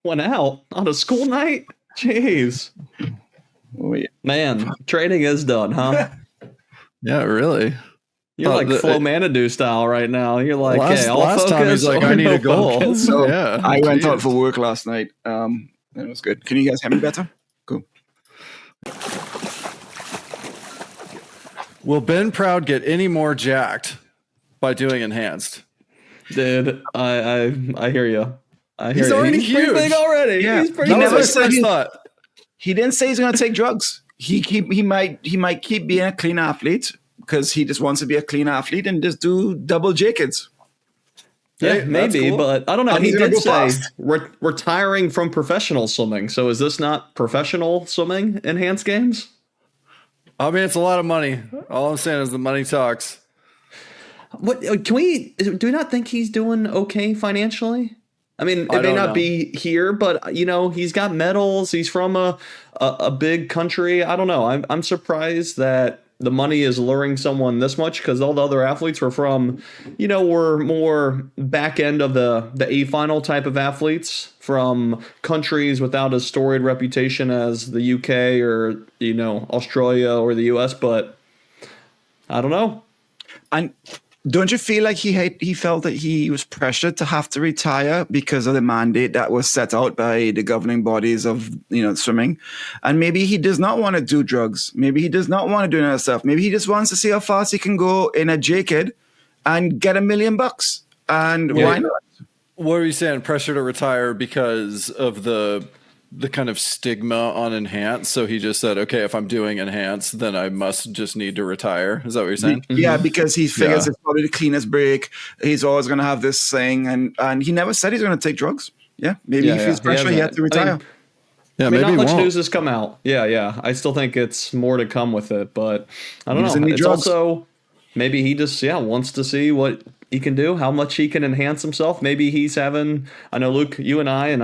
Went out on a school night? Jeez. Oh, yeah. Man, training is done, huh? Yeah, really. You're like Flo Manadoo style right now. You're like, last all focus time he's like, or I need no a goal. focus. So Yeah, I went out geez. for work last night. It was good. Can you guys hear me better? Cool. Will Ben Proud get any more jacked by doing enhanced? Dude, I hear you. He's already He's pretty huge. big already. Yeah. He's pretty That was big. my first thought. He didn't say he's going to take drugs. He might keep being a clean athlete because he just wants to be a clean athlete and just do double J-kids. Yeah, Hey, that's maybe, cool. but I don't know. And He he's gonna did go say fast. retiring from professional swimming. So is this not professional swimming enhanced games? I mean, it's a lot of money. All I'm saying is the money talks. What do we not think he's doing okay financially? I mean, it may don't not know. be here, but he's got medals. He's from a big country. I don't know. I'm surprised that the money is luring someone this much because all the other athletes were from, were more back end of the A final type of athletes from countries without as storied reputation as the UK or Australia or the US. But I don't know. And don't you feel like he felt that he was pressured to have to retire because of the mandate that was set out by the governing bodies of swimming? And maybe he does not want to do drugs. Maybe he does not want to do any other stuff. Maybe he just wants to see how fast he can go in a J-kid and get $1 million. And why not? What are you saying? Pressure to retire because of the kind of stigma on enhanced. So he just said, okay, if I'm doing enhanced, then I must just need to retire. Is that what you're saying? Yeah, because he figures Yeah. it's probably the cleanest break. He's always going to have this thing. And he never said he's going to take drugs. Yeah, maybe he feels pressure. He had to retire. Yeah, I mean, maybe not he much won't. news has come out. Yeah. I still think it's more to come with it, but I don't doesn't know. need It's drugs. also maybe he just wants to see what he can do, how much he can enhance himself. Maybe he's having. I know, Luke, you and I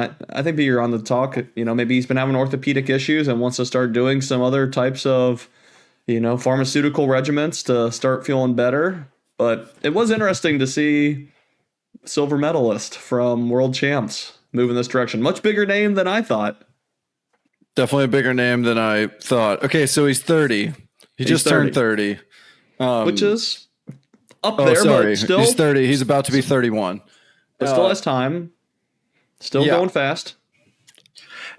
think that you're on the talk. Maybe he's been having orthopedic issues and wants to start doing some other types of pharmaceutical regimens to start feeling better. But it was interesting to see silver medalist from World Champs move in this direction. Much bigger name than I thought. Definitely a bigger name than I thought. Okay, so he's 30. He just turned 30. Which is up Oh, there, sorry. but still, He's 30. He's about to be 31. but still has time. Still going fast.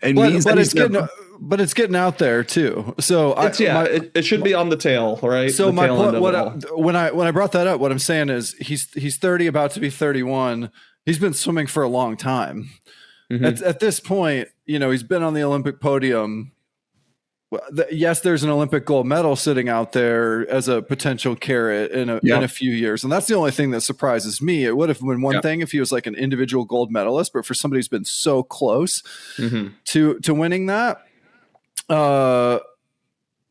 It means But that it's getting out there too. So It should be on the tail, right? So The my tail end point, of it all. when I brought that up, what I'm saying is he's 30, about to be 31. He's been swimming for a long time. Mm-hmm. At this point, he's been on the Olympic podium. Yes, there's an Olympic gold medal sitting out there as a potential carrot in a few years, and that's the only thing that surprises me. It would have been one thing if he was like an individual gold medalist, but for somebody who's been so close to winning that, I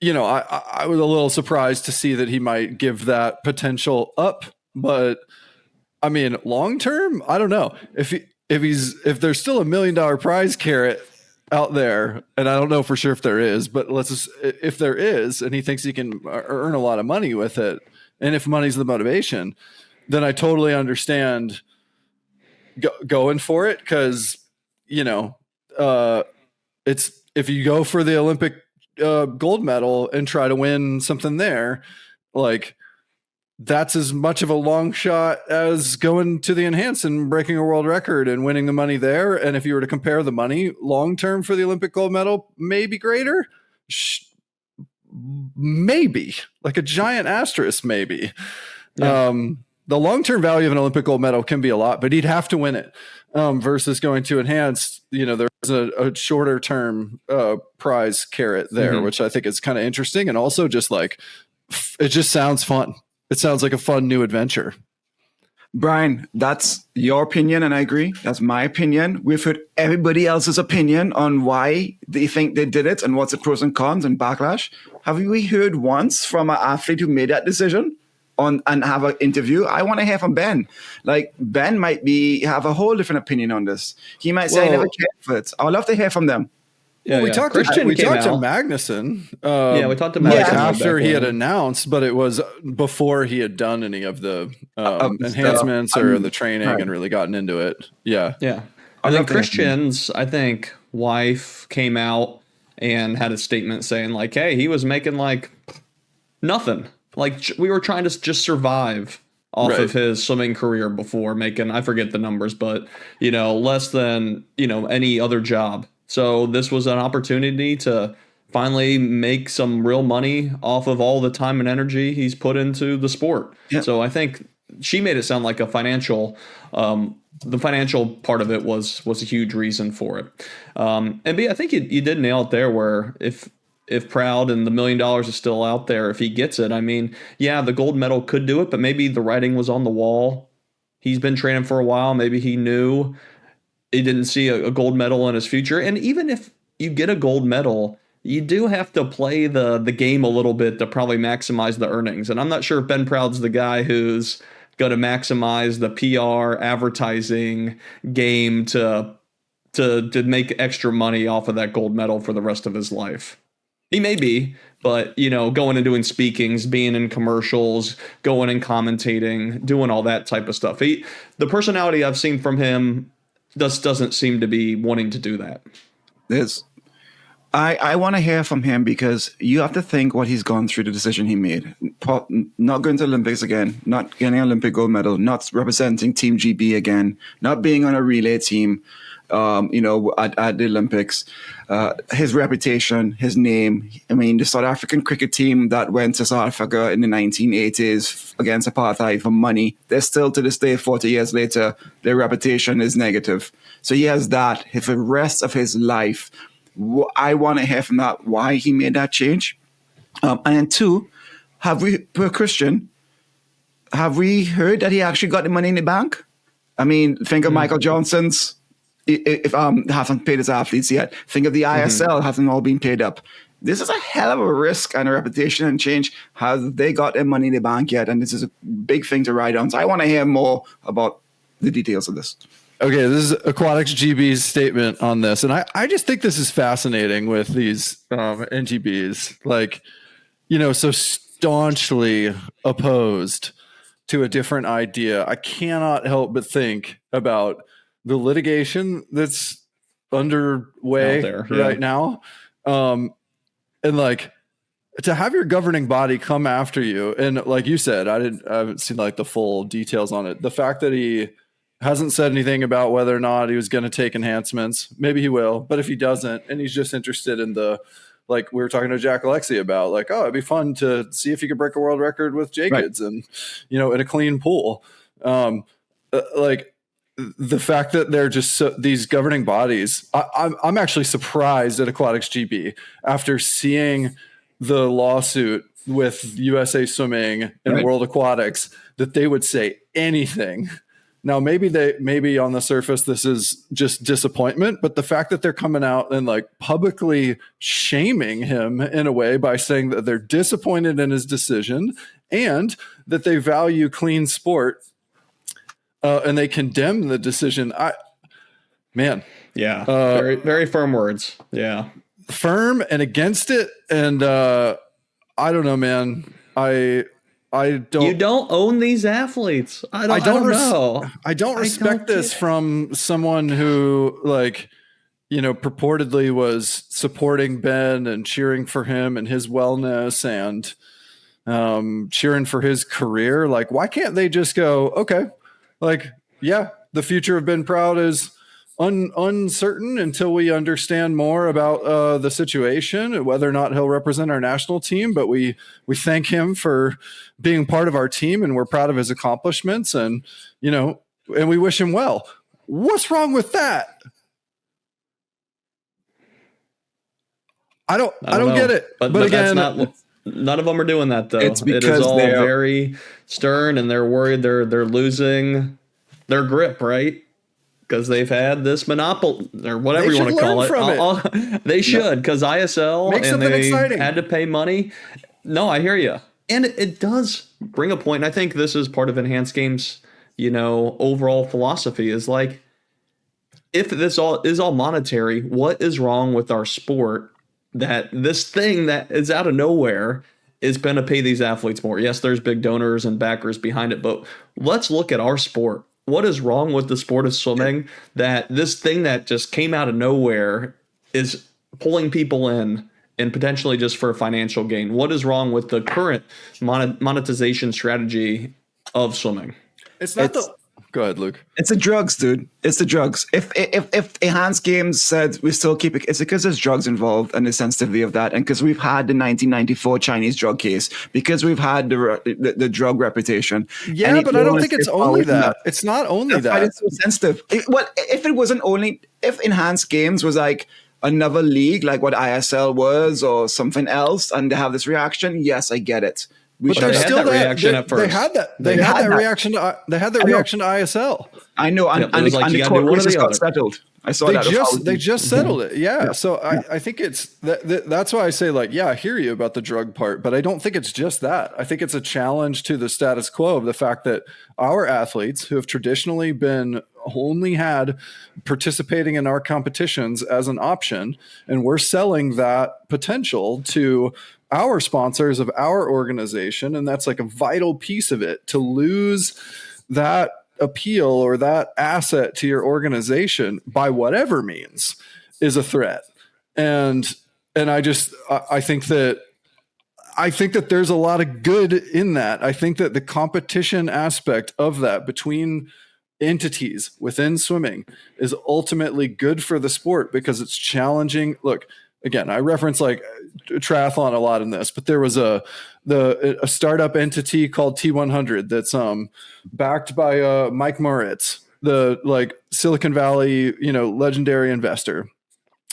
was a little surprised to see that he might give that potential up. But I mean, long term, I don't know if there's still $1 million prize carrot out there, and I don't know for sure if there is, but if there is, and he thinks he can earn a lot of money with it, and if money's the motivation, then I totally understand going for it, because it's, if you go for the Olympic gold medal and try to win something there, like, that's as much of a long shot as going to the enhanced and breaking a world record and winning the money there. And if you were to compare the money long term for the Olympic gold medal, maybe greater, maybe, like a giant asterisk, maybe. The long term value of an Olympic gold medal can be a lot, but he'd have to win it versus going to enhanced. There's a shorter term prize carrot there, which I think is kind of interesting, and also just like, it just sounds fun. It sounds like a fun new adventure. Bryan, that's your opinion, and I agree. That's my opinion. We've heard everybody else's opinion on why they think they did it and what's the pros and cons and backlash. Have we heard once from an athlete who made that decision and have an interview? I want to hear from Ben. Like, Ben might have a whole different opinion on this. He might say, I never cared for it. I would love to hear from them. We talked to Magnuson. We talked to Magnuson after he had announced, but it was before he had done any of the enhancements or the training and really gotten into it. Yeah. And then love to hear from him. Christian's, I think, wife came out and had a statement saying like, hey, he was making like nothing. Like we were trying to just survive off Right. of his swimming career before making, I forget the numbers, but less than, any other job. So this was an opportunity to finally make some real money off of all the time and energy he's put into the sport. Yeah. So I think she made it sound like a financial, the financial part of it was a huge reason for it. And B, I think you did nail it there where if Proud and the $1 million is still out there, if he gets it, I mean, yeah, the gold medal could do it, but maybe the writing was on the wall. He's been training for a while. Maybe he knew he didn't see a gold medal in his future. And even if you get a gold medal, you do have to play the game a little bit to probably maximize the earnings. And I'm not sure if Ben Proud's the guy who's going to maximize the PR advertising game to make extra money off of that gold medal for the rest of his life. He may be, but going and doing speakings, being in commercials, going and commentating, doing all that type of stuff. The personality I've seen from him just doesn't seem to be wanting to do that. I want to hear from him because you have to think what he's gone through, the decision he made. Not going to Olympics again, not getting an Olympic gold medal, not representing Team GB again, not being on a relay team, at the Olympics. His reputation, his name. I mean, the South African cricket team that went to South Africa in the 1980s against apartheid for money, they're still to this day, 40 years later, their reputation is negative. So he has that for the rest of his life. I want to hear from that, why he made that change. And then two, per Christian, have we heard that he actually got the money in the bank? I mean, think of Michael Johnson's, if hasn't paid his athletes yet. Think of the ISL, hasn't all been paid up. This is a hell of a risk and a reputation and change. Have they got their money in the bank yet? And this is a big thing to ride on. So I want to hear more about the details of this. Okay, this is Aquatics GB's statement on this. And I just think this is fascinating with these NGBs. Like, so staunchly opposed to a different idea. I cannot help but think about the litigation that's underway right now. And like, to have your governing body come after you, and like you said, I haven't seen like the full details on it. The fact that he hasn't said anything about whether or not he was going to take enhancements. Maybe he will, but if he doesn't, and he's just interested in like we were talking to Jack Alexi about, like, oh, it'd be fun to see if he could break a world record with Jacobs and, in a clean pool. Like the fact that they're just these governing bodies, I'm actually surprised at Aquatics GB after seeing the lawsuit with USA Swimming and World Aquatics that they would say anything. Now, maybe on the surface, this is just disappointment, but the fact that they're coming out and like publicly shaming him in a way by saying that they're disappointed in his decision and that they value clean sport and they condemn the decision. Very, very firm words. Yeah. Firm and against it. And I don't know, man. I don't. You don't own these athletes. I don't know. I don't respect this from someone who, like, purportedly was supporting Ben and cheering for him and his wellness and cheering for his career. Like, why can't they just go, okay, like, yeah, the future of Ben Proud is uncertain until we understand more about the situation and whether or not he'll represent our national team. But we thank him for being part of our team and we're proud of his accomplishments and, and we wish him well. What's wrong with that? I don't get it. But again, none of them are doing that though. It's because it is all very stern and they're worried they're losing their grip, right? Because they've had this monopoly or whatever you want to call it. They should, because ISL and they exciting. Had to pay money. No, I hear you. And it does bring a point. And I think this is part of Enhanced Games, overall philosophy is like, if this is all monetary, what is wrong with our sport that this thing that is out of nowhere is going to pay these athletes more? Yes, there's big donors and backers behind it, but let's look at our sport. what is wrong with the sport of swimming that this thing that just came out of nowhere is pulling people in and potentially just for financial gain? What is wrong with the current monetization strategy of swimming? Go ahead, Luke. It's the drugs, dude. It's the drugs. If Enhanced Games said we still keep it, it's because there's drugs involved and the sensitivity of that, and because we've had the 1994 Chinese drug case, because we've had the drug reputation. Yeah, but I don't think it's only that. It's not only that. It's so sensitive. If Enhanced Games was like another league, like what ISL was or something else, and they have this reaction, yes, I get it. But there's still that reaction at first. They had that reaction to ISL. I know, and the court cases got settled. I saw that. They just settled it. Yeah. So I think it's that's why I say, like, yeah, I hear you about the drug part, but I don't think it's just that. I think it's a challenge to the status quo of the fact that our athletes who have traditionally been only had participating in our competitions as an option, and we're selling that potential to our sponsors of our organization, and that's like a vital piece of it. To lose that appeal or that asset to your organization by whatever means is a threat. And I think that there's a lot of good in that. I think that the competition aspect of that between entities within swimming is ultimately good for the sport because it's challenging. Look, again, I reference like triathlon a lot in this, but there was a startup entity called T100 that's backed by Mike Moritz, the like Silicon Valley, legendary investor.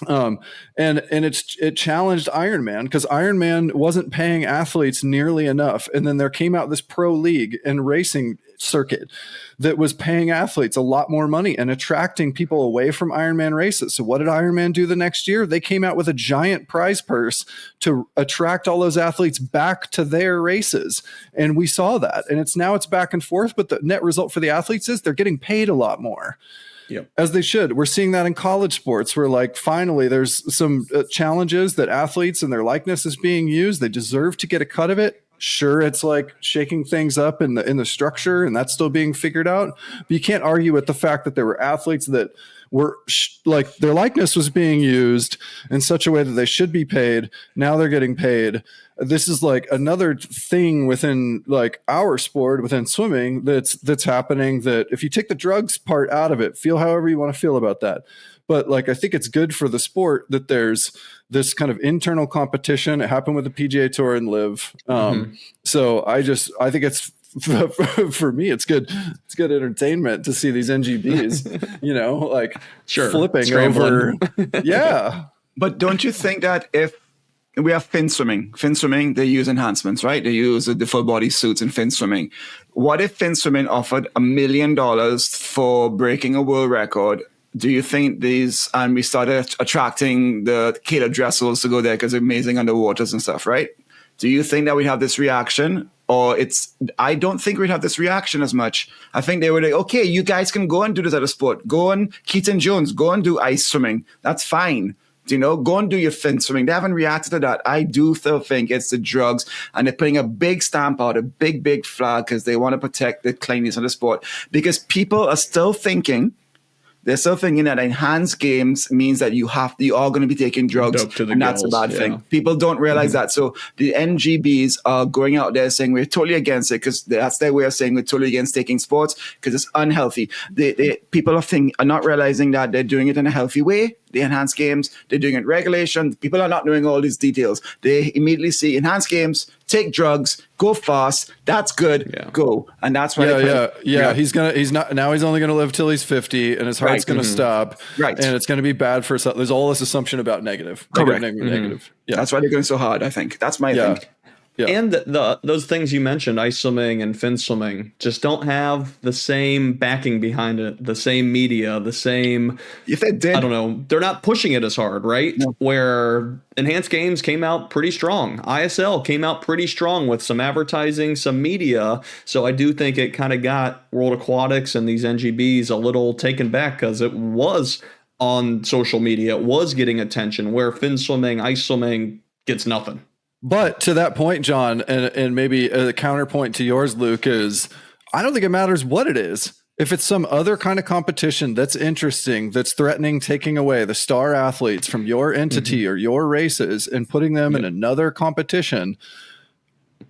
And it challenged Ironman because Ironman wasn't paying athletes nearly enough. And then there came out this pro league and racing circuit that was paying athletes a lot more money and attracting people away from Ironman races. So what did Ironman do the next year? They came out with a giant prize purse to attract all those athletes back to their races. And we saw that. And it's back and forth, but the net result for the athletes is they're getting paid a lot more. Yep. As they should. We're seeing that in college sports where like finally there's some challenges that athletes and their likeness is being used. They deserve to get a cut of it. Sure, it's like shaking things up in the structure and that's still being figured out. But you can't argue with the fact that there were athletes that were like their likeness was being used in such a way that they should be paid. Now they're getting paid. This is like another thing within like our sport, within swimming, that's happening, that if you take the drugs part out of it, feel however you want to feel about that. But like, I think it's good for the sport that there's this kind of internal competition. It happened with the PGA Tour and Live. So I think it's, for me, it's good. It's good entertainment to see these NGBs, like flipping scrambling over. Yeah. But don't you think that if we have fin swimming, they use enhancements, right? They use the full body suits in fin swimming. What if fin swimming offered $1 million for breaking a world record? Do you think and we started attracting the Caleb Dressels to go there because they're amazing underwaters and stuff, right? Do you think that we have this reaction? Or I don't think we'd have this reaction as much. I think they were like, okay, you guys can go and do this other sport. Go on Keaton Jones, go and do ice swimming. That's fine. Go and do your fin swimming. They haven't reacted to that. I do still think it's the drugs, and they're putting a big stamp out, a big, big flag because they want to protect the cleanliness of the sport. Because people are still thinking, they're still thinking that Enhanced Games means that you are going to be taking drugs, and that's a bad thing. People don't realize that. So the NGBs are going out there saying we're totally against it because that's their way of saying we're totally against taking sports because it's unhealthy. People are not realizing that they're doing it in a healthy way. The Enhanced Games, they're doing it regulation. People are not knowing all these details. They immediately see Enhanced Games, take drugs, go fast. That's good. Go. And that's why. Yeah. He's only going to live till he's 50 and his heart's going to stop. Right. And it's going to be bad for there's all this assumption about negative. Correct. Negative. Yeah. That's why they're going so hard, I think. That's my thing. Yeah. And those things you mentioned, ice swimming and fin swimming, just don't have the same backing behind it, the same media, the same. If they did, I don't know. They're not pushing it as hard, right? No. Where Enhanced Games came out pretty strong. ISL came out pretty strong with some advertising, some media. So I do think it kind of got World Aquatics and these NGBs a little taken back because it was on social media. It was getting attention where fin swimming, ice swimming gets nothing. But to that point, John, and maybe a counterpoint to yours, Luke, is I don't think it matters what it is. If it's some other kind of competition that's interesting, that's threatening taking away the star athletes from your entity or your races and putting them in another competition,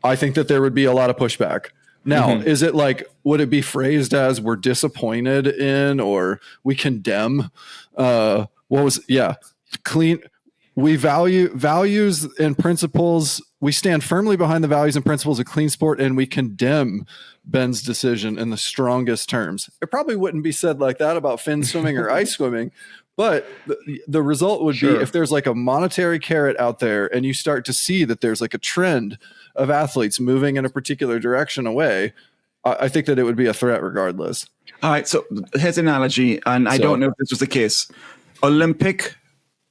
I think that there would be a lot of pushback. Now, is it like, would it be phrased as we're disappointed in, or we condemn? Clean. We value values and principles. We stand firmly behind the values and principles of clean sport, and we condemn Ben's decision in the strongest terms. It probably wouldn't be said like that about fin swimming or ice swimming, but the result would be if there's like a monetary carrot out there and you start to see that there's like a trend of athletes moving in a particular direction away, I think that it would be a threat regardless. All right, so here's an analogy, and I don't know if this was the case. Olympic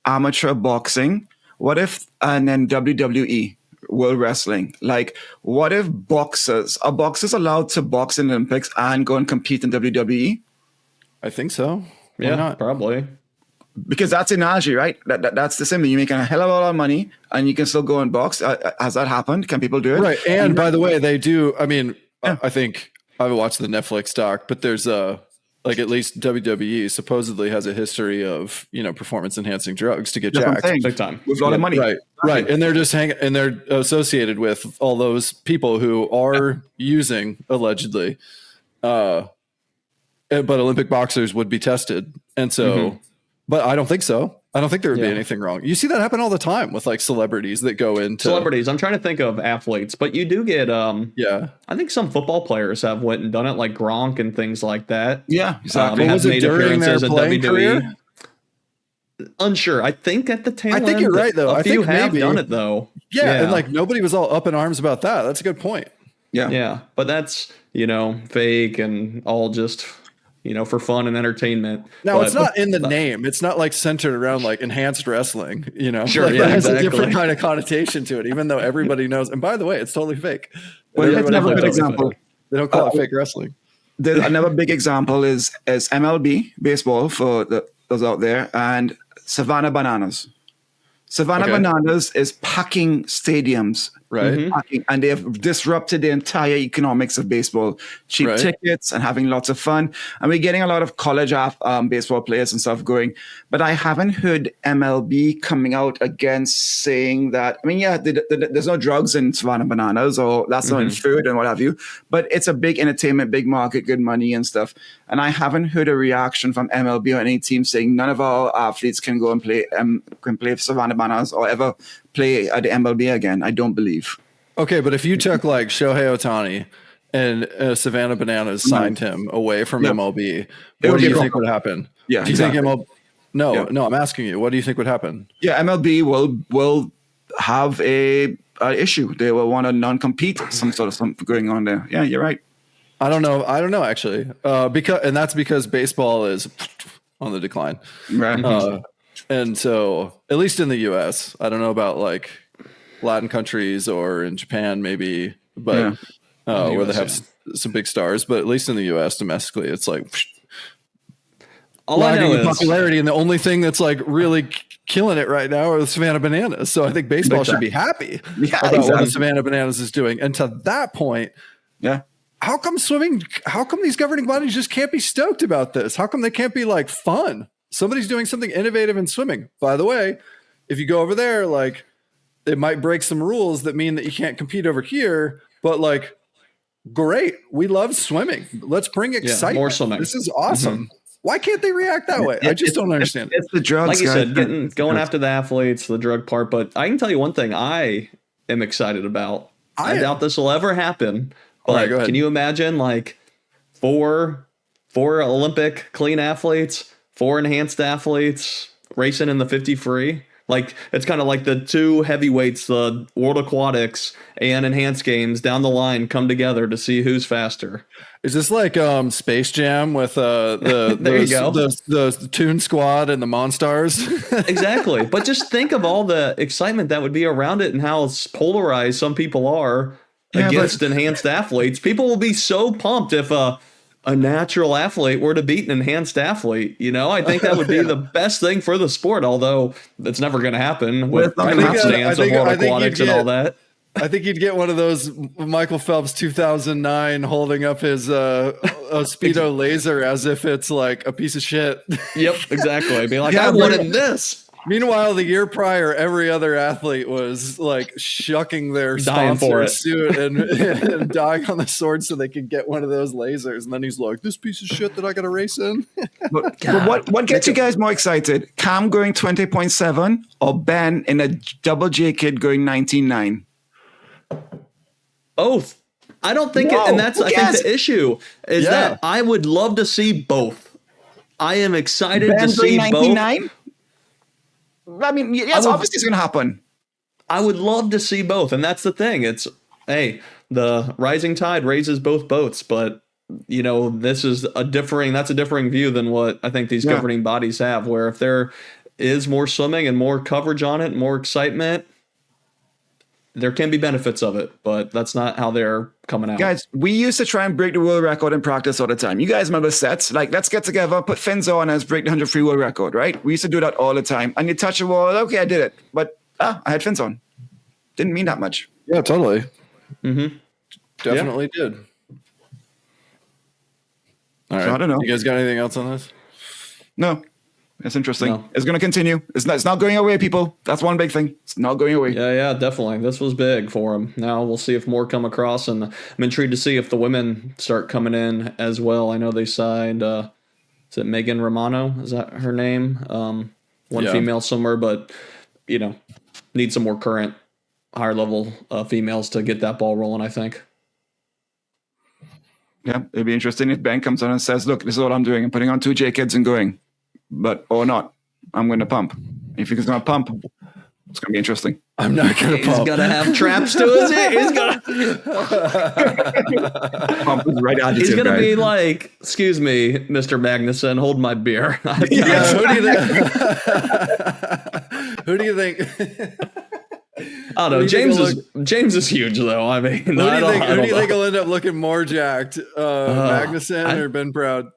amateur boxing, what if, and then WWE, World Wrestling, like what if are boxers allowed to box in the Olympics and go and compete in WWE? I think so. Why Yeah, not? probably. Because that's an analogy, right? That's the same. You make a hell of a lot of money and you can still go and box. Has that happened? Can people do it? Right. And by the way, they do. I mean, I think I haven't watched the Netflix doc, but there's like at least WWE supposedly has a history of, performance enhancing drugs to get jacked. Big time. With a lot of money. Right. And they're just and they're associated with all those people who are using allegedly, but Olympic boxers would be tested. And so, but I don't think so. I don't think there would be anything wrong. You see that happen all the time with like celebrities that go into celebrities. I'm trying to think of athletes, but you do get, I think some football players have went and done it, like Gronk and things like that. Yeah, exactly. Was it during their playing career? Unsure. I think at the tail end. I think you're right, though. A I few think have maybe done it though. Yeah, and like nobody was all up in arms about that. That's a good point. Yeah, but that's fake and all just for fun and entertainment. Now it's not in the name. It's not like centered around like enhanced wrestling. Sure, like, that has a different kind of connotation to it, even though everybody knows. And by the way, it's totally fake. Well, that's another good example. They don't call it fake wrestling. There's another big example is MLB baseball for those out there, and Savannah Bananas. Savannah Bananas is packing stadiums, right? And they have disrupted the entire economics of baseball. Cheap tickets and having lots of fun. And we're getting a lot of college baseball players and stuff going. But I haven't heard MLB coming out against saying that. I mean, there's no drugs in Savannah Bananas, or that's not in food and what have you. But it's a big entertainment, big market, good money and stuff. And I haven't heard a reaction from MLB or any team saying none of our athletes can go and play Savannah Bananas or ever play at the MLB again. I don't believe. Okay, but if you took like Shohei Ohtani and Savannah Bananas signed him away from MLB, what do you think would happen? Yeah, do you think MLB? No, I'm asking you. What do you think would happen? Yeah, MLB will have a issue. They will want to non-compete. Some sort of something going on there. Yeah, you're right. I don't know actually, that's because baseball is on the decline, right? And so, at least in the U.S., I don't know about like Latin countries or in Japan, maybe, but where they have some big stars. But at least in the U.S., domestically, it's like all I know is popularity, and the only thing that's like really killing it right now are the Savannah Bananas. So I think baseball should be happy about what the Savannah Bananas is doing. And to that point, how come these governing bodies just can't be stoked about this? How come they can't be like fun? Somebody's doing something innovative in swimming. By the way, if you go over there, like it might break some rules that mean that you can't compete over here, but like, great. We love swimming. Let's bring excitement. More swimming. This is awesome. Why can't they react that way? I just don't understand. It's the drugs. Like you said, going after the athletes, the drug part. But I can tell you one thing I am excited about. I doubt this will ever happen. But can you imagine like four Olympic clean athletes, 4 enhanced athletes racing in the 50 free? Like it's kind of like the 2 heavyweights, the World Aquatics and enhanced games down the line come together to see who's faster. Is this like Space Jam with the Toon Squad and the Monstars? Exactly. But just think of all the excitement that would be around it and how polarized some people are against enhanced athletes. People will be so pumped if a natural athlete were to beat an enhanced athlete. I think that would be the best thing for the sport, although it's never going to happen with grandstands of World Aquatics and all that. I think he'd get one of those Michael Phelps 2009 holding up his Speedo laser as if it's like a piece of shit. Yep, exactly. Be like, I wanted this. Meanwhile, the year prior, every other athlete was like shucking their Dying for sponsor it. suit and dying on the sword so they could get one of those lasers. And then he's like, this piece of shit that I got to race in. But what gets you guys more excited? Cam going 20.7 or Ben in a double J kid going 19.9? Both. I don't think Whoa, it, and that's who I think cares? the issue is that I would love to see both. I am excited Ben to see going both. 19.9? I mean, yes, obviously it's going to happen. I would love to see both, and that's the thing. It's the rising tide raises both boats, but this is that's a differing view than what I think these governing bodies have, where if there is more swimming and more coverage on it, more excitement, there can be benefits of it, but that's not how they're coming out. Guys, we used to try and break the world record in practice all the time. You guys remember sets? Like, let's get together, put fins on, and let's break the 100 free world record, right? We used to do that all the time. And you touch the wall, okay, I did it. But I had fins on. Didn't mean that much. Yeah, totally. Mm-hmm. Definitely did. All right. So I don't know. You guys got anything else on this? No. It's interesting. No. It's going to continue. It's not going away, people. That's one big thing. It's not going away. Yeah, definitely. This was big for him. Now we'll see if more come across, and I'm intrigued to see if the women start coming in as well. I know they signed, is it Megan Romano? Is that her name? One female swimmer, but, need some more current, higher level females to get that ball rolling, I think. Yeah, it'd be interesting if Ben comes on and says, look, this is what I'm doing. I'm putting on 2 J kids and going. Or not. I'm going to pump. If he's going to pump, it's going to be interesting. I'm not going to pump. He's going to have traps to his ear. He's going Pump with the right attitude, He's going to guys. be like, excuse me, Mr. Magnuson, hold my beer. Who do you think? I don't know. James is huge, though. I mean, Who do you think will end up looking more jacked? Magnuson or Ben Proud?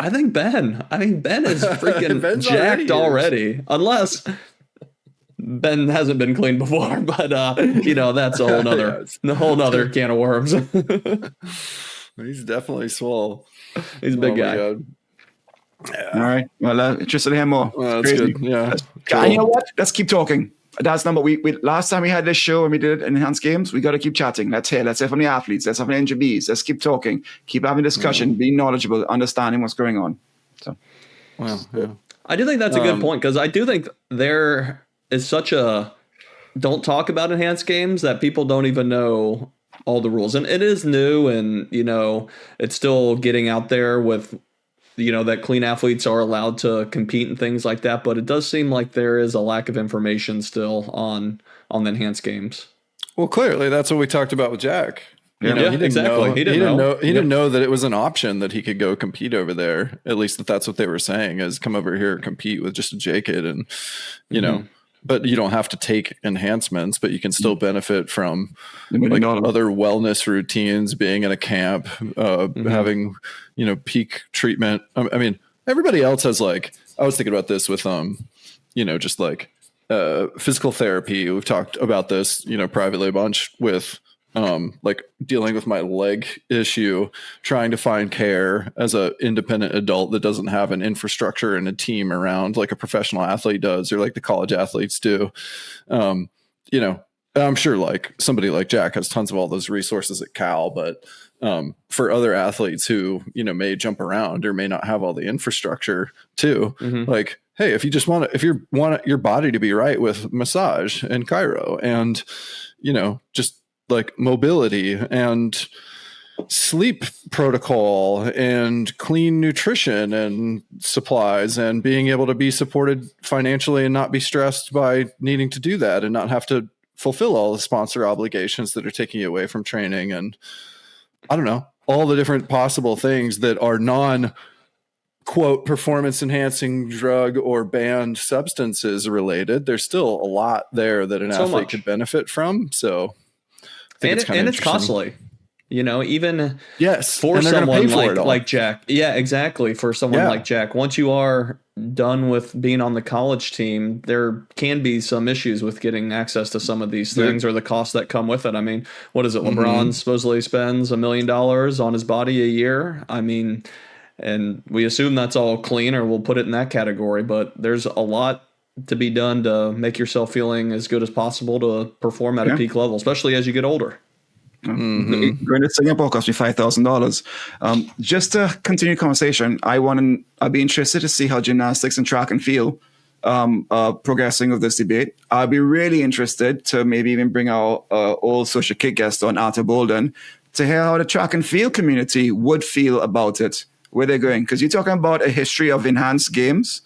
I think Ben. Ben is freaking jacked already. Unless Ben hasn't been clean before, but that's a whole nother can of worms. He's definitely swole. He's a big guy. Yeah. All right. Well, interested to hear more. Well, that's good. Yeah. Cool. You know what? Let's keep talking. That's number. We last time we had this show and we did it in enhanced games, we got to keep chatting. Let's hear from the athletes. Let's hear from the NGBs. Let's keep talking. Keep having discussion. Be knowledgeable, understanding what's going on. So, well, yeah. I do think that's a good point, because I do think there is such a don't talk about enhanced games that people don't even know all the rules, and it is new, and it's still getting out there with. That clean athletes are allowed to compete and things like that, but it does seem like there is a lack of information still on the enhanced games. Well, clearly that's what we talked about with Jack. He didn't know. He didn't know that it was an option that he could go compete over there. At least that's what they were saying, is come over here and compete with just a J kid, and but you don't have to take enhancements, but you can still benefit from other wellness routines, being in a camp, having, peak treatment. I mean, everybody else has I was thinking about this with, just physical therapy. We've talked about this, privately a bunch with, dealing with my leg issue, trying to find care as a independent adult that doesn't have an infrastructure and a team around like a professional athlete does, or like the college athletes do. I'm sure somebody like Jack has tons of all those resources at Cal, but for other athletes who, may jump around or may not have all the infrastructure too, hey, if you want your body to be right with massage and chiro and, just mobility and sleep protocol and clean nutrition and supplies and being able to be supported financially and not be stressed by needing to do that and not have to fulfill all the sponsor obligations that are taking you away from training. And I don't know, all the different possible things that are quote performance enhancing drug or banned substances related. There's still a lot there that an athlete could benefit from. So it's costly, even yes, for someone like Jack. Yeah, exactly. For someone like Jack, once you are done with being on the college team, there can be some issues with getting access to some of these things or the costs that come with it. I mean, what is it? LeBron supposedly spends $1 million on his body a year. I mean, and we assume that's all clean, or we'll put it in that category, but there's a lot to be done to make yourself feeling as good as possible to perform at a peak level, especially as you get older. Going to Singapore cost me $5,000. Just to continue the conversation, I'd be interested to see how gymnastics and track and field progressing with this debate. I'd be really interested to maybe even bring our old social kick guest on, Arthur Bolden, to hear how the track and field community would feel about it, where they're going. Because you're talking about a history of enhanced games.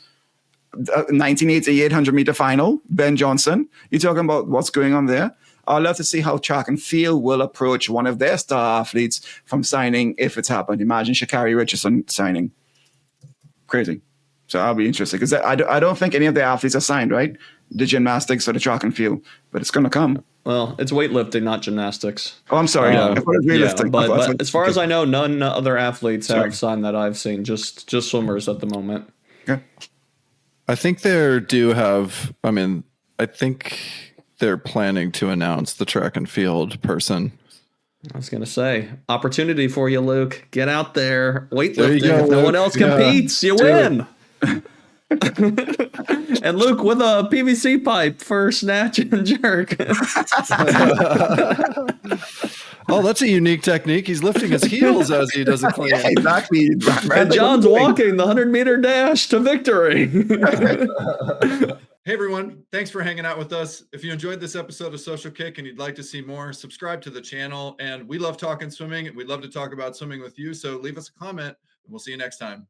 1988 100-meter final, Ben Johnson. You're talking about what's going on there. I'd love to see how track and field will approach one of their star athletes from signing, if it's happened. Imagine Sha'Carri Richardson signing. Crazy. So I'll be interested, because I don't think any of the athletes are signed, right? The gymnastics or the track and field, but it's going to come. Well, it's weightlifting, not gymnastics. Oh, I'm sorry. I thought it was weightlifting. But as far as I know, none other athletes have signed that I've seen. Just swimmers at the moment. Okay. I think they do have. I mean, I think they're planning to announce the track and field person. I was going to say, opportunity for you, Luke. Get out there. Weightlifting. There you go, if no Luke. one else competes, you win. And Luke with a PVC pipe for snatch and jerk. Oh, that's a unique technique. He's lifting his heels as he does a clean. Yeah, exactly. And John's walking the 100-meter dash to victory. Hey everyone, thanks for hanging out with us. If you enjoyed this episode of Social Kick and you'd like to see more, subscribe to the channel. And we love talking swimming, and we'd love to talk about swimming with you. So leave us a comment, and we'll see you next time.